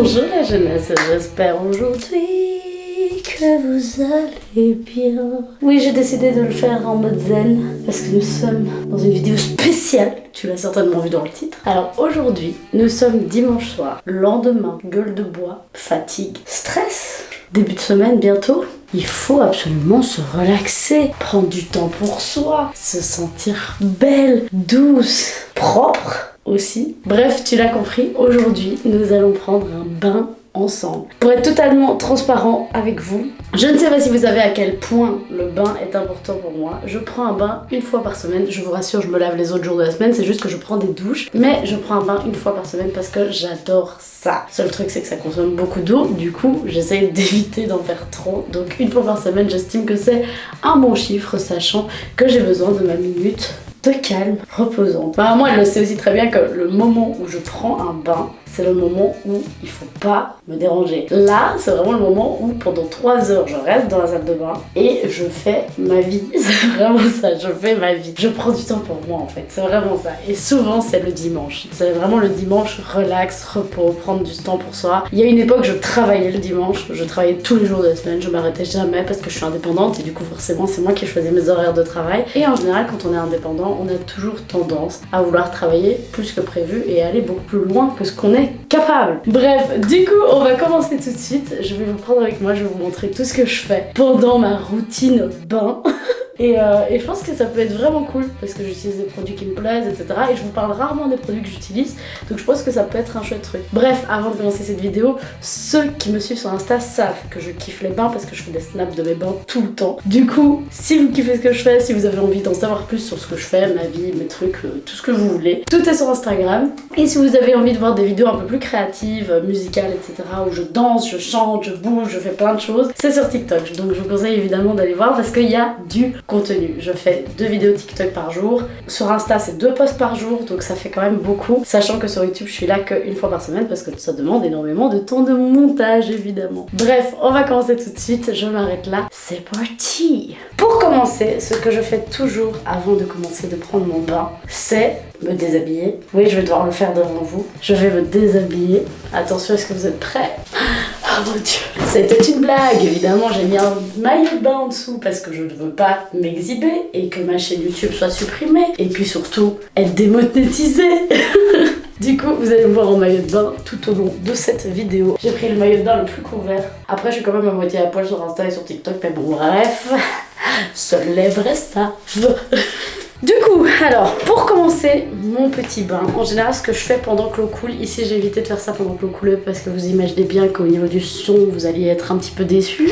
Bonjour la jeunesse, j'espère aujourd'hui que vous allez bien. Oui, j'ai décidé de le faire en mode zen parce que nous sommes dans une vidéo spéciale. Tu l'as certainement vu dans le titre. Alors aujourd'hui, nous sommes dimanche soir, lendemain, gueule de bois, fatigue, stress, début de semaine bientôt. Il faut absolument se relaxer, prendre du temps pour soi, se sentir belle, douce, propre aussi. Bref, tu l'as compris, aujourd'hui, nous allons prendre un bain ensemble. Pour être totalement transparent avec vous, je ne sais pas si vous savez à quel point le bain est important pour moi. Je prends un bain une fois par semaine. Je vous rassure, je me lave les autres jours de la semaine, c'est juste que je prends des douches. Mais je prends un bain une fois par semaine parce que j'adore ça. Seul truc, c'est que ça consomme beaucoup d'eau. Du coup, j'essaie d'éviter d'en faire trop. Donc une fois par semaine, j'estime que c'est un bon chiffre, sachant que j'ai besoin de ma minute de calme, reposante. Enfin, moi, elle le sait aussi très bien que le moment où je prends un bain, c'est le moment où il faut pas me déranger. Là, c'est vraiment le moment où pendant 3 heures, je reste dans la salle de bain et je fais ma vie. C'est vraiment ça, je fais ma vie. Je prends du temps pour moi en fait, c'est vraiment ça. Et souvent, c'est le dimanche. C'est vraiment le dimanche, relax, repos, prendre du temps pour soi. Il y a une époque, je travaillais le dimanche, je travaillais tous les jours de la semaine, je m'arrêtais jamais parce que je suis indépendante et du coup, forcément, c'est moi qui choisis mes horaires de travail. Et en général, quand on est indépendant, on a toujours tendance à vouloir travailler plus que prévu et aller beaucoup plus loin que ce qu'on est capable. Bref, du coup, on va commencer tout de suite. Je vais vous prendre avec moi, je vais vous montrer tout ce que je fais pendant ma routine bain. Et je pense que ça peut être vraiment cool parce que j'utilise des produits qui me plaisent, etc. Et je vous parle rarement des produits que j'utilise, donc je pense que ça peut être un chouette truc. Bref, avant de commencer cette vidéo, ceux qui me suivent sur Insta savent que je kiffe les bains parce que je fais des snaps de mes bains tout le temps. Du coup, si vous kiffez ce que je fais, si vous avez envie d'en savoir plus sur ce que je fais, ma vie, mes trucs, tout ce que vous voulez, tout est sur Instagram. Et si vous avez envie de voir des vidéos un peu plus créatives, musicales, etc., où je danse, je chante, je bouge, je fais plein de choses, c'est sur TikTok. Donc je vous conseille évidemment d'aller voir parce qu'il y a du contenu. Je fais 2 vidéos TikTok par jour. Sur Insta, c'est 2 posts par jour, donc ça fait quand même beaucoup. Sachant que sur YouTube, je suis là qu'une fois par semaine parce que ça demande énormément de temps de montage, évidemment. Bref, on va commencer tout de suite. Je m'arrête là. C'est parti! Pour commencer, ce que je fais toujours avant de commencer de prendre mon bain, c'est me déshabiller. Oui, je vais devoir le faire devant vous. Je vais me déshabiller. Attention, est-ce que vous êtes prêts? Oh mon dieu. C'était une blague, évidemment. J'ai mis un maillot de bain en dessous parce que je ne veux pas m'exhiber et que ma chaîne YouTube soit supprimée. Et puis surtout, être démonétisée. Du coup, vous allez me voir en maillot de bain tout au long de cette vidéo. J'ai pris le maillot de bain le plus couvert. Après, je suis quand même à moitié à poil sur Insta et sur TikTok, mais bon, bref. Seuls les vrais savent. Du coup, alors, pour commencer mon petit bain, en général, ce que je fais pendant que l'eau coule, ici j'ai évité de faire ça pendant que l'eau coule parce que vous imaginez bien qu'au niveau du son, vous alliez être un petit peu déçus.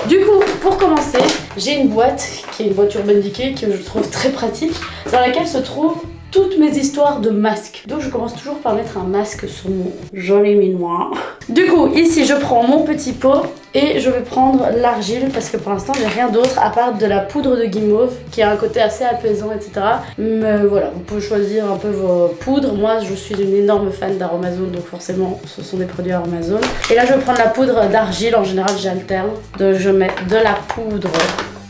Du coup, pour commencer, j'ai une boîte qui est une boîte Urban Decay que je trouve très pratique, dans laquelle se trouvent toutes mes histoires de masques. Donc je commence toujours par mettre un masque sur mon joli minois. Du coup, ici je prends mon petit pot et je vais prendre l'argile parce que pour l'instant j'ai rien d'autre à part de la poudre de guimauve qui a un côté assez apaisant, etc. Mais voilà, vous pouvez choisir un peu vos poudres. Moi je suis une énorme fan d'Aromazone, donc forcément ce sont des produits Aromazone. Et là je vais prendre la poudre d'argile, en général j'alterne. Donc je mets de la poudre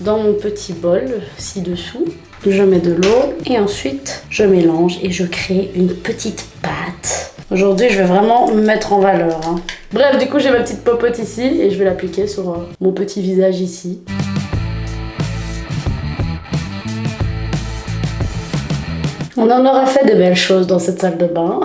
dans mon petit bol ci-dessous. Je mets de l'eau et ensuite je mélange et je crée une petite pâte. Aujourd'hui, je vais vraiment me mettre en valeur. Hein. Bref, du coup, j'ai ma petite popote ici et je vais l'appliquer sur mon petit visage ici. On en aura fait de belles choses dans cette salle de bain.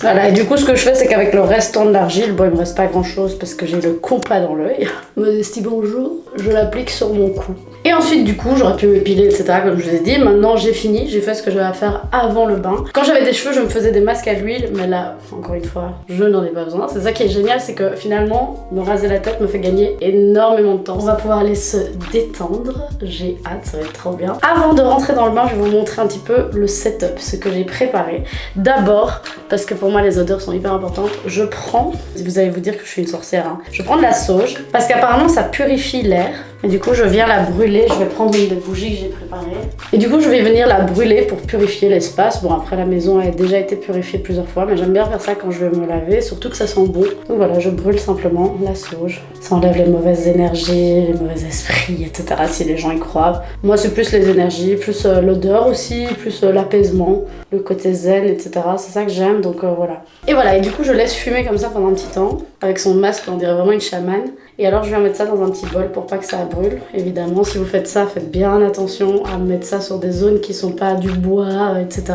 Voilà, et du coup, ce que je fais, c'est qu'avec le restant de l'argile, bon, il me reste pas grand chose parce que j'ai le compas dans l'œil. Modestie, bonjour. Je l'applique sur mon cou. Et ensuite, du coup, j'aurais pu m'épiler, etc. comme je vous ai dit. Maintenant, j'ai fini. J'ai fait ce que j'avais à faire avant le bain. Quand j'avais des cheveux, je me faisais des masques à l'huile. Mais là, encore une fois, je n'en ai pas besoin. C'est ça qui est génial, c'est que finalement, me raser la tête me fait gagner énormément de temps. On va pouvoir aller se détendre. J'ai hâte, ça va être trop bien. Avant de rentrer dans le bain, je vais vous montrer un petit peu le setup, ce que j'ai préparé. D'abord, parce que pour moi, les odeurs sont hyper importantes, je prends, vous allez vous dire que je suis une sorcière, hein. Je prends de la sauge, parce qu'apparemment, ça purifie l'air. Et du coup, je viens la brûler. Je vais prendre une des bougies que j'ai préparées. Et du coup, je vais venir la brûler pour purifier l'espace. Bon, après, la maison a déjà été purifiée plusieurs fois, mais j'aime bien faire ça quand je vais me laver, surtout que ça sent bon. Donc voilà, je brûle simplement la sauge. Ça enlève les mauvaises énergies, les mauvais esprits, etc. si les gens y croient. Moi, c'est plus les énergies, plus l'odeur aussi, plus l'apaisement, le côté zen, etc. C'est ça que j'aime, donc voilà. Et voilà, et du coup, je laisse fumer comme ça pendant un petit temps, avec son masque, on dirait vraiment une chamane. Et alors, je viens mettre ça dans un petit bol pour pas que ça brûle. Évidemment, si vous faites ça, faites bien attention à mettre ça sur des zones qui sont pas du bois, etc.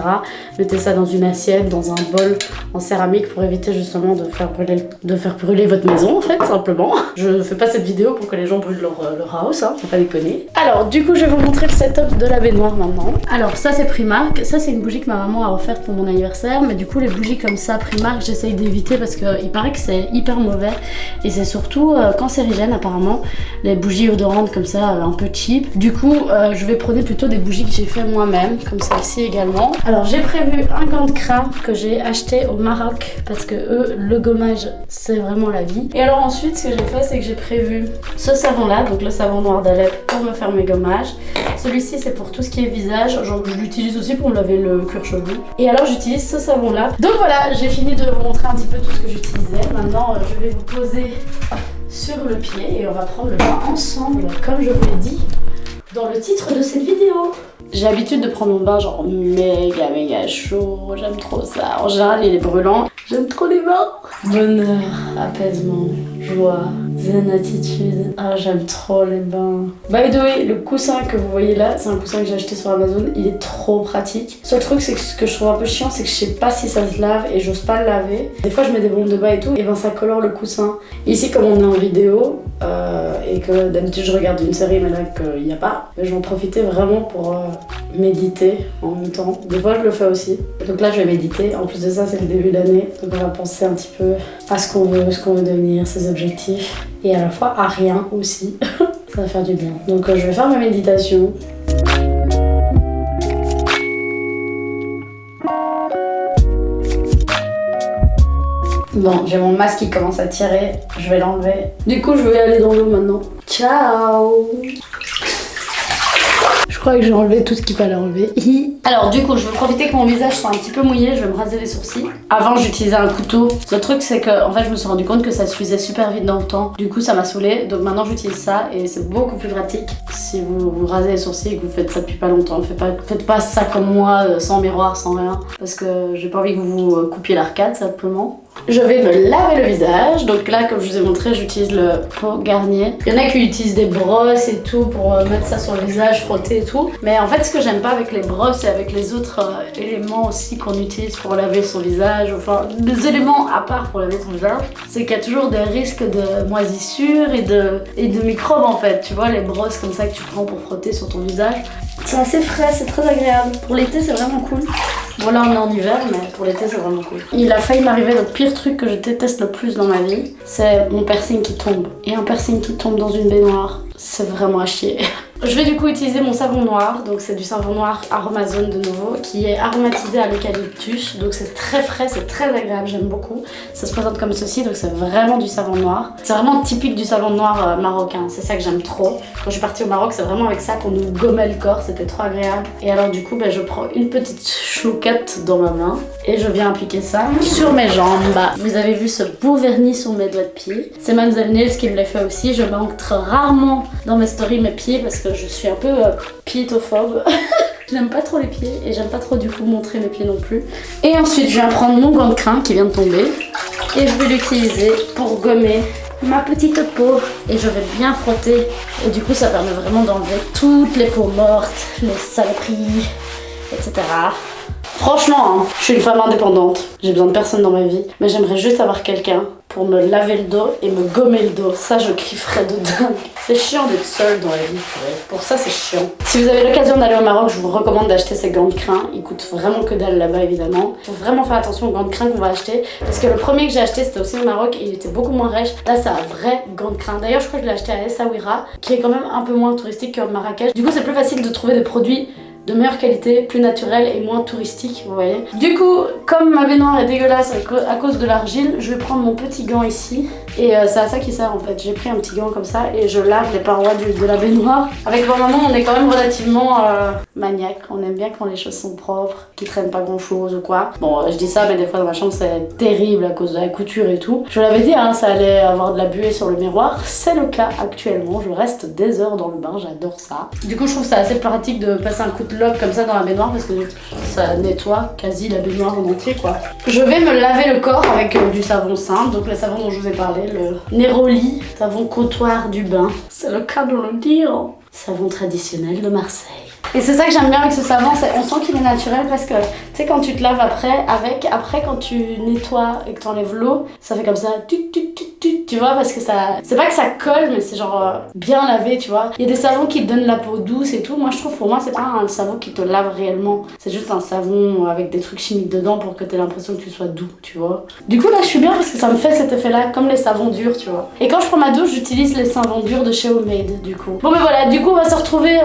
Mettez ça dans une assiette, dans un bol en céramique pour éviter justement de faire brûler votre maison, en fait, simplement. Je fais pas cette vidéo pour que les gens brûlent leur house, hein, faut pas déconner. Alors, du coup, je vais vous montrer le setup de la baignoire maintenant. Alors, ça, c'est Primark. Ça, c'est une bougie que ma maman a offerte pour mon anniversaire. Mais du coup, les bougies comme ça, Primark, j'essaye d'éviter parce qu'il paraît que c'est hyper mauvais. Et c'est surtout cancérigène, apparemment. Les bougies odorantes comme ça, un peu cheap. Du coup, je vais prôner plutôt des bougies que j'ai fait moi-même, comme celle-ci également. Alors, j'ai prévu un gant de crin que j'ai acheté au Maroc parce que eux, le gommage, c'est vraiment la vie. Et alors ensuite, ce que j'ai fait, c'est que j'ai prévu ce savon-là, donc le savon noir d'Alep pour me faire mes gommages. Celui-ci, c'est pour tout ce qui est visage. Genre, je l'utilise aussi pour me laver le cuir chevelu. Et alors, j'utilise ce savon-là. Donc voilà, j'ai fini de vous montrer un petit peu tout ce que j'utilisais. Maintenant, je vais vous poser sur le pied et on va prendre le bain ensemble, comme je vous l'ai dit dans le titre de cette vidéo. J'ai l'habitude de prendre mon bain genre méga chaud, j'aime trop ça. En général, il est brûlant. J'aime trop les bains. Bonheur, apaisement, joie, zen attitude. Ah, j'aime trop les bains. By the way, le coussin que vous voyez là, c'est un coussin que j'ai acheté sur Amazon. Il est trop pratique. Seul truc, c'est que ce que je trouve un peu chiant, c'est que je sais pas si ça se lave et j'ose pas le laver. Des fois, je mets des bombes de bain et tout, et ben ça colore le coussin. Ici, comme on est en vidéo, et que d'habitude je regarde une série, mais là qu'il n'y a pas, je vais en profiter vraiment pour méditer en même temps. Des fois, je le fais aussi. Donc là, je vais méditer. En plus de ça, c'est le début d'année, donc on va penser un petit peu à ce qu'on veut devenir, ses objectifs, et à la fois à rien aussi. Ça va faire du bien. Donc je vais faire ma méditation. Bon, j'ai mon masque qui commence à tirer, je vais l'enlever. Du coup, je vais aller dans l'eau maintenant. Ciao! Je crois que j'ai enlevé tout ce qu'il fallait enlever. Alors du coup, je vais profiter que mon visage soit un petit peu mouillé, je vais me raser les sourcils. Avant, j'utilisais un couteau. Le truc, c'est que en fait, je me suis rendu compte que ça s'usait super vite dans le temps. Du coup, ça m'a saoulée. Donc maintenant, j'utilise ça et c'est beaucoup plus pratique. Si vous vous rasez les sourcils et que vous faites ça depuis pas longtemps, faites pas ça comme moi, sans miroir, sans rien. Parce que j'ai pas envie que vous vous coupiez l'arcade, simplement. Je vais me laver le visage. Donc là, comme je vous ai montré, j'utilise le pot Garnier. Il y en a qui utilisent des brosses et tout pour mettre ça sur le visage, frotter et tout. Mais en fait, ce que j'aime pas avec les brosses et avec les autres éléments aussi qu'on utilise pour laver son visage, enfin des éléments à part pour laver son visage, c'est qu'il y a toujours des risques de moisissure et de microbes en fait. Tu vois, les brosses comme ça que tu prends pour frotter sur ton visage. C'est assez frais, c'est très agréable. Pour l'été, c'est vraiment cool. Bon là on est en hiver, mais pour l'été c'est vraiment cool. Il a failli m'arriver le pire truc que je déteste le plus dans ma vie, c'est mon piercing qui tombe. Et un piercing qui tombe dans une baignoire, c'est vraiment à chier. Je vais du coup utiliser mon savon noir, donc c'est du savon noir Aromazone de nouveau, qui est aromatisé à l'eucalyptus, donc c'est très frais, c'est très agréable, j'aime beaucoup. Ça se présente comme ceci, donc c'est vraiment du savon noir. C'est vraiment typique du savon noir marocain, c'est ça que j'aime trop. Quand je suis partie au Maroc, c'est vraiment avec ça qu'on nous gommait le corps, c'était trop agréable. Et alors du coup, je prends une petite chouquette dans ma main et je viens appliquer ça sur mes jambes. Vous avez vu ce beau vernis sur mes doigts de pied. C'est Mademoiselle Nails qui me l'a fait aussi, je montre rarement dans mes stories mes pieds parce que je suis un peu piétophobe. J'aime pas trop les pieds et j'aime pas trop du coup montrer mes pieds non plus. Et ensuite je viens prendre mon gant de crin qui vient de tomber et je vais l'utiliser pour gommer ma petite peau et je vais bien frotter et du coup ça permet vraiment d'enlever toutes les peaux mortes, les saloperies, etc. Franchement, je suis une femme indépendante, j'ai besoin de personne dans ma vie, mais j'aimerais juste avoir quelqu'un pour me laver le dos et me gommer le dos. Ça, je kifferais de dingue. C'est chiant d'être seule dans la vie, pour ça c'est chiant. Si vous avez l'occasion d'aller au Maroc, je vous recommande d'acheter ces gants de crin. Ils coûtent vraiment que dalle là-bas évidemment. Faut vraiment faire attention aux gants de crin qu'on va acheter, parce que le premier que j'ai acheté c'était aussi au Maroc et il était beaucoup moins riche. Là c'est un vrai gant de crin. D'ailleurs je crois que je l'ai acheté à Essaouira, qui est quand même un peu moins touristique que Marrakech. Du coup c'est plus facile de trouver des produits de meilleure qualité, plus naturel et moins touristique, vous voyez. Du coup, comme ma baignoire est dégueulasse à cause de l'argile, je vais prendre mon petit gant ici. Et c'est à ça qui sert en fait. J'ai pris un petit gant comme ça et je lave les parois de la baignoire. Avec ma maman, on est quand même relativement maniaque. On aime bien quand les choses sont propres, qu'ils traînent pas grand chose ou quoi. Bon, je dis ça, mais des fois dans ma chambre c'est terrible à cause de la couture et tout. Je vous l'avais dit, hein, ça allait avoir de la buée sur le miroir. C'est le cas actuellement. Je reste des heures dans le bain, j'adore ça. Du coup, je trouve ça assez pratique de passer un coup de loc comme ça dans la baignoire parce que ça nettoie quasi la baignoire en entier quoi. Je vais me laver le corps avec du savon simple, donc le savon dont je vous ai parlé, le Neroli, savon comptoir du bain. C'est le cas de le dire. Savon traditionnel de Marseille. Et c'est ça que j'aime bien avec ce savon, on sent qu'il est naturel parce que tu sais quand tu te laves après quand tu nettoies et que tu enlèves l'eau, ça fait comme ça tu vois, parce que ça, c'est pas que ça colle mais c'est genre bien lavé, tu vois. Il y a des savons qui te donnent la peau douce et tout. Moi je trouve, pour moi c'est pas un savon qui te lave réellement, c'est juste un savon avec des trucs chimiques dedans pour que tu aies l'impression que tu sois doux, tu vois. Du coup là je suis bien parce que ça me fait cet effet là comme les savons durs, tu vois. Et quand je prends ma douche j'utilise les savons durs de chez Homemade du coup. Bon mais voilà, du coup on va se retrouver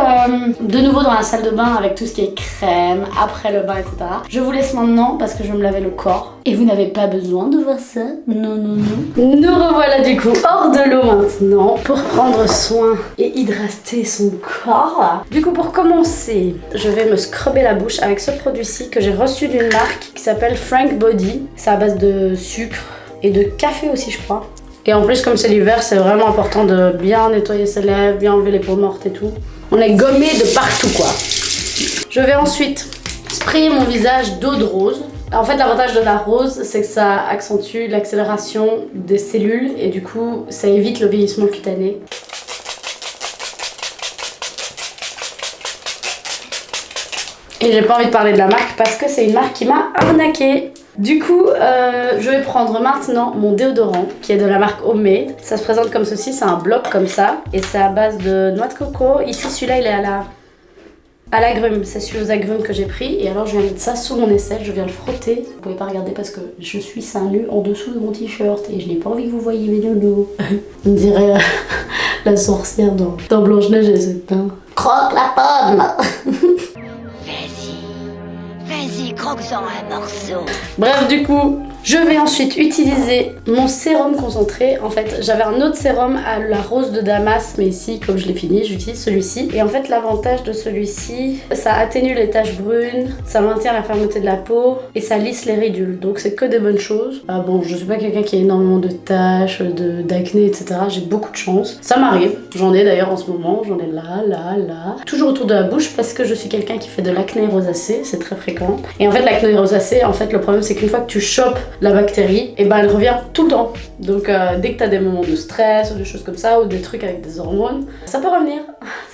de nouveau dans la salle de bain avec tout ce qui est crème, après le bain, etc. Je vous laisse maintenant parce que je vais me laver le corps. Et vous n'avez pas besoin de voir ça. Non, non, non. Nous revoilà du coup hors de l'eau maintenant pour prendre soin et hydrater son corps. Du coup, pour commencer, je vais me scrubber la bouche avec ce produit-ci que j'ai reçu d'une marque qui s'appelle Frank Body. C'est à base de sucre et de café aussi, je crois. Et en plus, comme c'est l'hiver, c'est vraiment important de bien nettoyer ses lèvres, bien enlever les peaux mortes et tout. On est gommé de partout, quoi. Je vais ensuite sprayer mon visage d'eau de rose. En fait, l'avantage de la rose, c'est que ça accentue l'accélération des cellules et du coup, ça évite le vieillissement cutané. Et j'ai pas envie de parler de la marque parce que c'est une marque qui m'a arnaqué. Du coup, je vais prendre maintenant mon déodorant qui est de la marque Homemade. Ça se présente comme ceci, c'est un bloc comme ça et c'est à base de noix de coco. Ici, celui-là, il est à l'agrumes, c'est celui aux agrumes que j'ai pris. Et alors, je viens mettre ça sous mon aisselle, je viens le frotter. Vous pouvez pas regarder parce que je suis seins nus en dessous de mon t-shirt et je n'ai pas envie que vous voyiez mes dodos. On dirait la sorcière dans Blanche-Neige et ses teint. Croque la pomme. Vas-y, croque-en un morceau. Bref, du coup, je vais ensuite utiliser mon sérum concentré. En fait, j'avais un autre sérum à la rose de Damas, mais ici, comme je l'ai fini, j'utilise celui-ci. Et en fait, l'avantage de celui-ci, ça atténue les taches brunes, ça maintient la fermeté de la peau et ça lisse les ridules. Donc, c'est que des bonnes choses. Bon, je suis pas quelqu'un qui a énormément de taches, d'acné, etc. J'ai beaucoup de chance. Ça m'arrive. J'en ai d'ailleurs en ce moment. J'en ai là. Toujours autour de la bouche parce que je suis quelqu'un qui fait de l'acné rosacée. C'est très fréquent. Et en fait, l'acné rosacée, en fait, le problème, c'est qu'une fois que tu chopes la bactérie, et ben elle revient tout le temps. Donc dès que t'as des moments de stress ou des choses comme ça ou des trucs avec des hormones, ça peut revenir.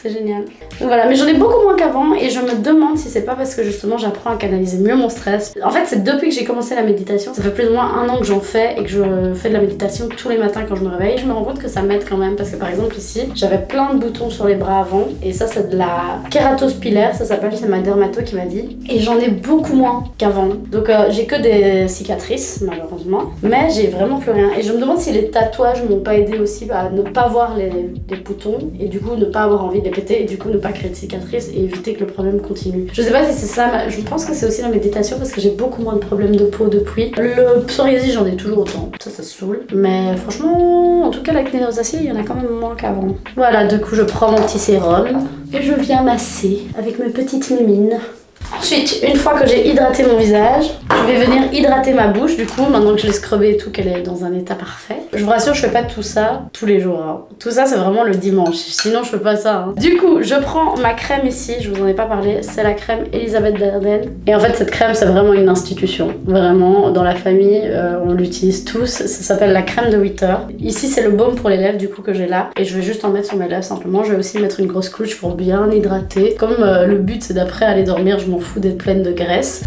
C'est génial. Donc voilà, mais j'en ai beaucoup moins qu'avant et je me demande si c'est pas parce que justement j'apprends à canaliser mieux mon stress. En fait, c'est depuis que j'ai commencé la méditation, ça fait plus ou moins 1 an que j'en fais et que je fais de la méditation tous les matins quand je me réveille. Je me rends compte que ça m'aide quand même parce que par exemple ici, j'avais plein de boutons sur les bras avant et ça c'est de la kératose pilaire, ça s'appelle, c'est ma dermato qui m'a dit. Et j'en ai beaucoup moins qu'avant. Donc j'ai que des cicatrices malheureusement, mais j'ai vraiment plus rien. Et je me demande si les tatouages m'ont pas aidé aussi à ne pas voir les boutons et du coup ne pas avoir envie de les péter et du coup ne pas créer de cicatrices et éviter que le problème continue. Je sais pas si c'est ça, mais je pense que c'est aussi la méditation parce que j'ai beaucoup moins de problèmes de peau depuis. Le psoriasis j'en ai toujours autant, ça saoule. Mais franchement, en tout cas l'acné rosacée il y en a quand même moins qu'avant. Voilà, du coup je prends mon petit sérum et je viens masser avec mes petites mimines. Ensuite, une fois que j'ai hydraté mon visage, je vais venir hydrater ma bouche du coup, maintenant que je l'ai scrubbée et tout, qu'elle est dans un état parfait. Je vous rassure, je fais pas tout ça tous les jours. Hein. Tout ça, c'est vraiment le dimanche, sinon je fais pas ça. Hein. Du coup, je prends ma crème ici, je vous en ai pas parlé, c'est la crème Elisabeth Arden. Et en fait, cette crème, c'est vraiment une institution. Vraiment, dans la famille, on l'utilise tous. Ça s'appelle la crème de 8 heures. Ici, c'est le baume pour les lèvres du coup que j'ai là. Et je vais juste en mettre sur mes lèvres simplement. Je vais aussi mettre une grosse couche pour bien hydrater. Comme le but, c'est d'après aller dormir, je m'en fous d'être pleine de graisse.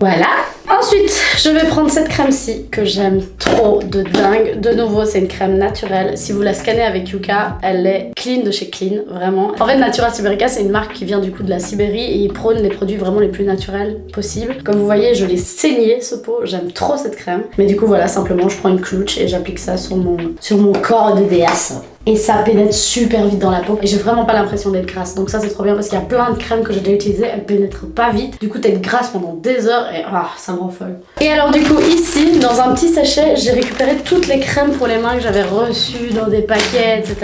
Voilà. Ensuite, je vais prendre cette crème-ci que j'aime trop de dingue. De nouveau, c'est une crème naturelle. Si vous la scannez avec Yuka, elle est clean de chez Clean, vraiment. En fait, Natura Siberica, c'est une marque qui vient du coup de la Sibérie et ils prônent les produits vraiment les plus naturels possibles. Comme vous voyez, je l'ai saigné ce pot. J'aime trop cette crème. Mais du coup, voilà, simplement, je prends une clouche et j'applique ça sur mon corps de déesse. Et ça pénètre super vite dans la peau. Et j'ai vraiment pas l'impression d'être grasse. Donc ça c'est trop bien parce qu'il y a plein de crèmes que j'ai déjà utilisées, elles pénètrent pas vite. Du coup t'es grasse pendant des heures et ça me rend folle. Et alors du coup ici, dans un petit sachet, j'ai récupéré toutes les crèmes pour les mains que j'avais reçues dans des paquets, etc.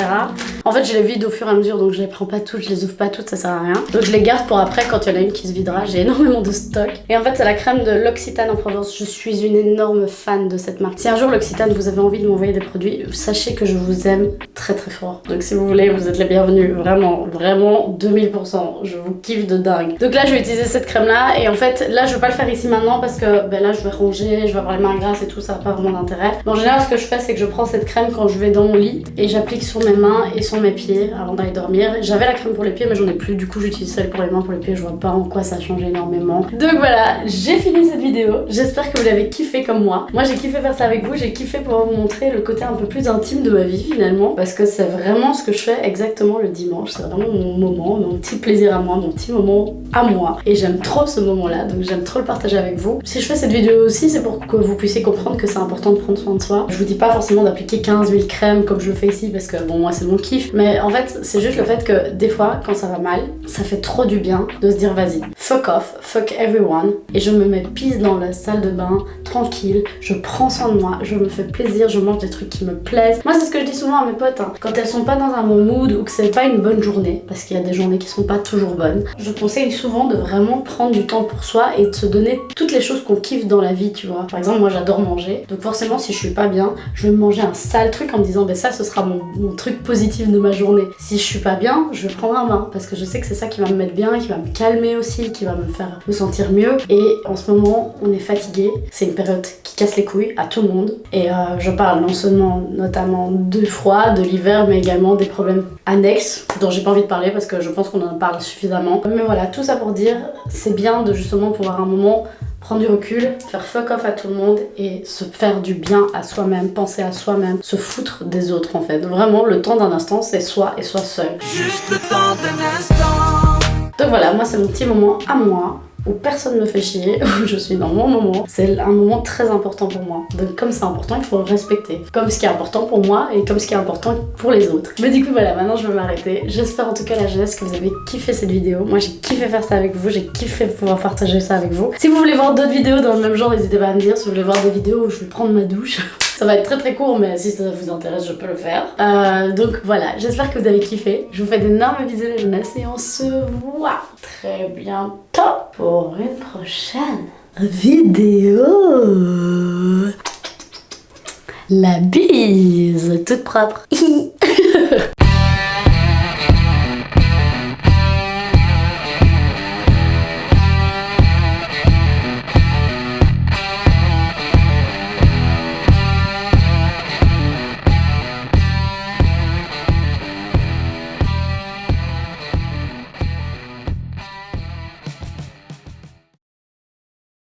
En fait je les vide au fur et à mesure, donc je les prends pas toutes, je les ouvre pas toutes, ça sert à rien. Donc je les garde pour après quand il y en a une qui se videra. J'ai énormément de stock. Et en fait c'est la crème de l'Occitane en Provence. Je suis une énorme fan de cette marque. Si un jour l'Occitane vous avez envie de m'envoyer des produits, sachez que je vous aime très très fort. Donc si vous voulez, vous êtes les bienvenus. Vraiment, vraiment 2000%. Je vous kiffe de dingue. Donc là je vais utiliser cette crème là. Et en fait là je vais pas le faire ici maintenant parce que ben là je vais ranger, je vais avoir les mains grasses et tout, ça n'a pas vraiment d'intérêt. Mais en général ce que je fais c'est que je prends cette crème quand je vais dans mon lit et j'applique sur mes mains et sur mes pieds avant d'aller dormir. J'avais la crème pour les pieds mais j'en ai plus, du coup j'utilise celle pour les mains. Pour les pieds je vois pas en quoi ça a changé énormément. Donc voilà, j'ai fini cette vidéo. J'espère que vous l'avez kiffé comme moi. Moi j'ai kiffé faire ça avec vous, j'ai kiffé pouvoir vous montrer le côté un peu plus intime de ma vie finalement, parce que c'est vraiment ce que je fais exactement le dimanche. C'est vraiment mon moment, mon petit plaisir à moi, mon petit moment à moi. Et j'aime trop ce moment-là, donc j'aime trop le partager avec vous. Si je fais cette vidéo aussi, c'est pour que vous puissiez comprendre que c'est important de prendre soin de soi. Je vous dis pas forcément d'appliquer 15 000 crèmes comme je le fais ici, parce que bon, moi c'est mon kiff. Mais en fait, c'est juste le fait que des fois, quand ça va mal, ça fait trop du bien de se dire vas-y, fuck off, fuck everyone. Et je me mets pisse dans la salle de bain, tranquille, je prends soin de moi, je me fais plaisir, je mange des trucs qui me plaisent. Moi c'est ce que je dis souvent à mes potes, hein. Quand elles sont pas dans un bon mood ou que c'est pas une bonne journée, parce qu'il y a des journées qui sont pas toujours bonnes, je conseille souvent de vraiment prendre du temps pour soi et de se donner toutes les choses qu'on kiffe dans la vie, tu vois. Par exemple, moi j'adore manger, donc forcément si je suis pas bien, je vais me manger un sale truc en me disant ben ça ce sera mon truc positif de ma journée. Si je suis pas bien, je vais prendre un bain parce que je sais que c'est ça qui va me mettre bien, qui va me calmer aussi, qui va me faire me sentir mieux. Et en ce moment on est fatigué, c'est une période qui casse les couilles à tout le monde et je parle non seulement notamment du froid, de l'hiver, mais également des problèmes annexes dont j'ai pas envie de parler parce que je pense qu'on en parle suffisamment. Mais voilà, tout ça pour dire, c'est bien de justement pouvoir un moment prendre du recul, faire fuck off à tout le monde et se faire du bien à soi-même, penser à soi-même, se foutre des autres en fait. Vraiment, le temps d'un instant, c'est soi et soi seul. Juste le temps d'un instant. Donc voilà, moi c'est mon petit moment à moi, où personne me fait chier, où je suis dans mon moment. C'est un moment très important pour moi. Donc comme c'est important, il faut le respecter. Comme ce qui est important pour moi et comme ce qui est important pour les autres. Mais du coup voilà, maintenant je vais m'arrêter. J'espère en tout cas la jeunesse que vous avez kiffé cette vidéo. Moi j'ai kiffé faire ça avec vous, j'ai kiffé pouvoir partager ça avec vous. Si vous voulez voir d'autres vidéos dans le même genre, n'hésitez pas à me dire. Si vous voulez voir des vidéos où je vais prendre ma douche, ça va être très très court, mais si ça vous intéresse, je peux le faire. Donc voilà, j'espère que vous avez kiffé. Je vous fais d'énormes bisous la jeunesse et on se voit très bientôt pour une prochaine vidéo. La bise toute propre.